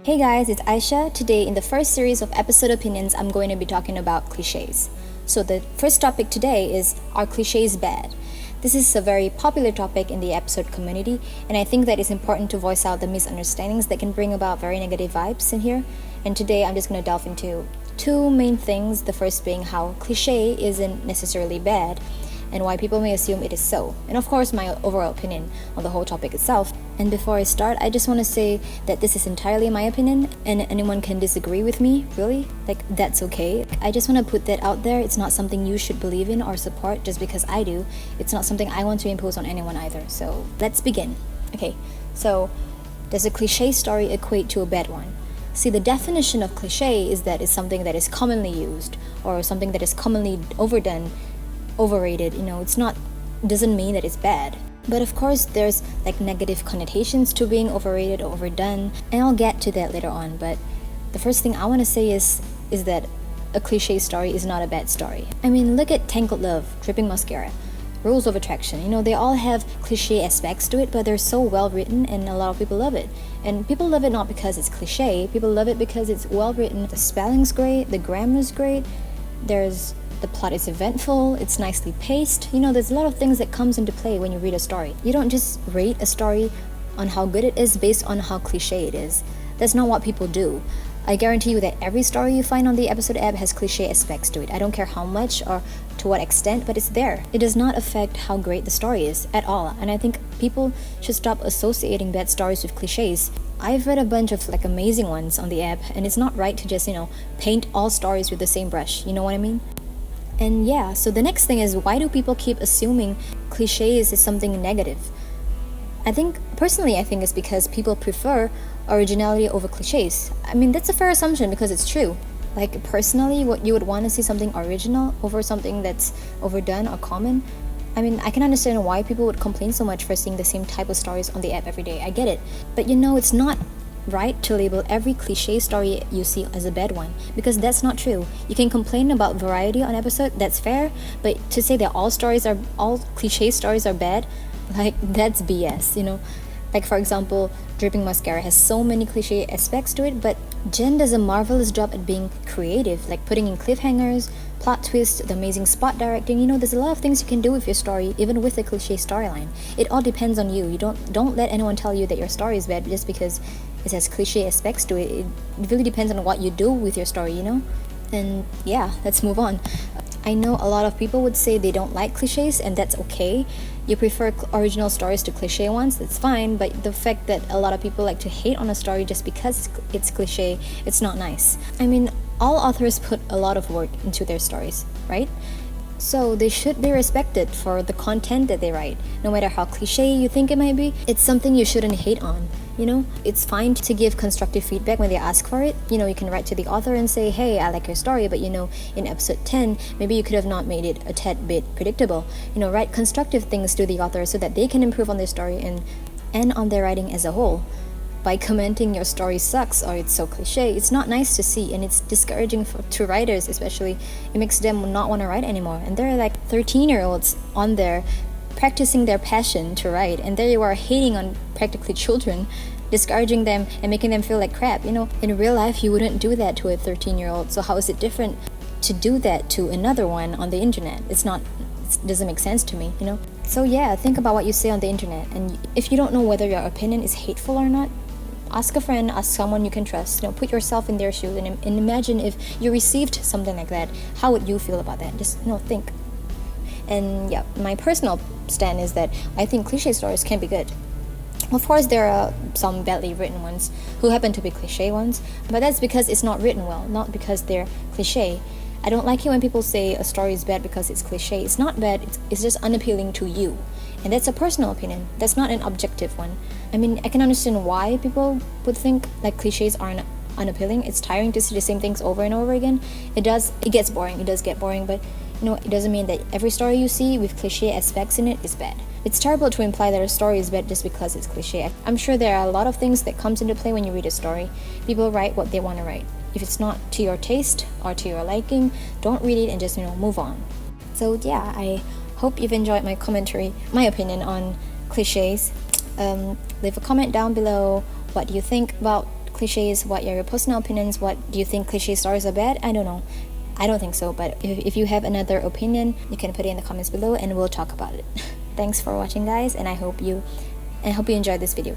Hey guys, it's Aisha. Today, in the first series of episode opinions, I'm going to be talking about cliches. So, the first topic today is, are cliches bad? This is a very popular topic in the episode community, and I think that it's important to voice out the misunderstandings that can bring about very negative vibes in here. And today, I'm just going to delve into two main things. The first being how cliche isn't necessarily bad, and why people may assume it is so. And of course, my overall opinion on the whole topic itself. And before I start, I just want to say that this is entirely my opinion, and anyone can disagree with me, really. That's okay. I just want to put that out there. It's not something you should believe in or support just because I do. It's not something I want to impose on anyone either. So let's begin. Okay, so does a cliche story equate to a bad one? See, the definition of cliche is that it's something that is commonly used or something that is commonly overdone, overrated. It's not, doesn't mean that it's bad. But of course, there's negative connotations to being overrated or overdone, and I'll get to that later on. But the first thing I want to say is that a cliche story is not a bad story. I mean, look at Tangled Love, Dripping Mascara, Rules of Attraction. They all have cliche aspects to it, but they're so well written, and a lot of people love it. And people love it not because it's cliche. People love it because it's well written. The spelling's great, the grammar's great. The plot is eventful, it's nicely paced. There's a lot of things that comes into play when you read a story. You don't just rate a story on how good it is based on how cliche it is. That's not what people do. I guarantee you that every story you find on the episode app has cliche aspects to it. I don't care how much or to what extent, but it's there. It does not affect how great the story is at all. And I think people should stop associating bad stories with cliches. I've read a bunch of amazing ones on the app, and it's not right to just, paint all stories with the same brush. You know what I mean? And yeah, so the next thing is, why do people keep assuming cliches is something negative? Personally, I think it's because people prefer originality over cliches. I mean, that's a fair assumption because it's true. Personally, what you would want to see something original over something that's overdone or common. I mean, I can understand why people would complain so much for seeing the same type of stories on the app every day. I get it. But it's not right to label every cliche story you see as a bad one, because that's not true. You can complain about variety on episode, that's fair, but to say that all cliche stories are bad, that's BS. For example, Dripping Mascara has so many cliche aspects to it, but Jen does a marvelous job at being creative, putting in cliffhangers, plot twists, the amazing spot directing. There's a lot of things you can do with your story, even with a cliche storyline. It all depends on you. You don't let anyone tell you that your story is bad just because it has cliche aspects to it. It really depends on what you do with your story, And yeah, let's move on. I know a lot of people would say they don't like cliches, and that's okay. You prefer original stories to cliche ones, that's fine, but the fact that a lot of people like to hate on a story just because it's cliche, it's not nice. I mean, all authors put a lot of work into their stories, right? So they should be respected for the content that they write. No matter how cliche you think it might be, it's something you shouldn't hate on. It's fine to give constructive feedback when they ask for it. You can write to the author and say, hey, I like your story, but in episode 10, maybe you could have not made it a tad bit predictable. Write constructive things to the author so that they can improve on their story and on their writing as a whole. By commenting your story sucks or it's so cliche, it's not nice to see, and it's discouraging to writers especially. It makes them not want to write anymore. And there are 13-year-olds on there practicing their passion to write, and there you are hating on practically children, discouraging them and making them feel like crap. In real life you wouldn't do that to a 13-year-old, so how is it different to do that to another one on the internet? It doesn't make sense to me. So yeah, think about what you say on the internet, and if you don't know whether your opinion is hateful or not, ask a friend, ask someone you can trust. Put yourself in their shoes and imagine if you received something like that. How would you feel about that? Just think. And yeah, my personal stand is that I think cliche stories can be good. Of course, there are some badly written ones who happen to be cliche ones, but that's because it's not written well, not because they're cliche. I don't like it when people say a story is bad because it's cliche. It's not bad, it's just unappealing to you. And that's a personal opinion. That's not an objective one. I mean, I can understand why people would think cliches aren't unappealing. It's tiring to see the same things over and over again. It does get boring, but it doesn't mean that every story you see with cliche aspects in it is bad. It's terrible to imply that a story is bad just because it's cliche. I'm sure there are a lot of things that comes into play when you read a story. People write what they want to write. If it's not to your taste or to your liking, don't read it and just move on. So yeah, I hope you've enjoyed my opinion on cliches. Leave a comment down below. What do you think about cliches, what are your personal opinions, what do you think cliche stories are bad? I don't know. I don't think so, but if you have another opinion, you can put it in the comments below and we'll talk about it. Thanks for watching, guys, and I hope you enjoyed this video.